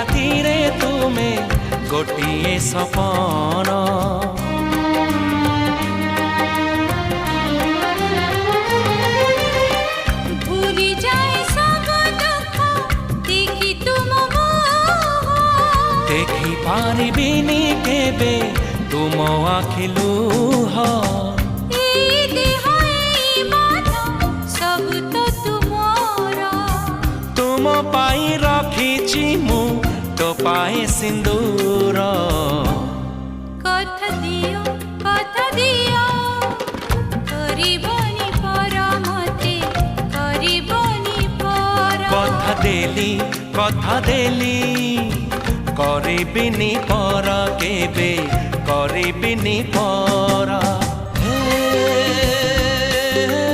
ରାତିରେ ତୁମେ ଗୋଟିଏ ସପନ। ଭୁଲି ଯାଏ ସବୁ ଦୁଃଖ ଦେଖି ତୁମ ମୁହଁ। ଦେଖି ପାରିବିନି କେବେ ତୁମ ଆଖି ଲୁହ। ଏଇ ଦେହ ଏଇ ମନ ସବୁ ତ ତୁମର। ତୁମ ପାଇଁ ରଖିଛି ମୁଁ ଟୋପାଏ ସିନ୍ଦୁର। କଥା ଦିଅ କରିବନି ପର ମତେ କରିବନି ପର। କଥା ଦେଲି କରିବିନି ପର କେବେ କରିବିନି ପର।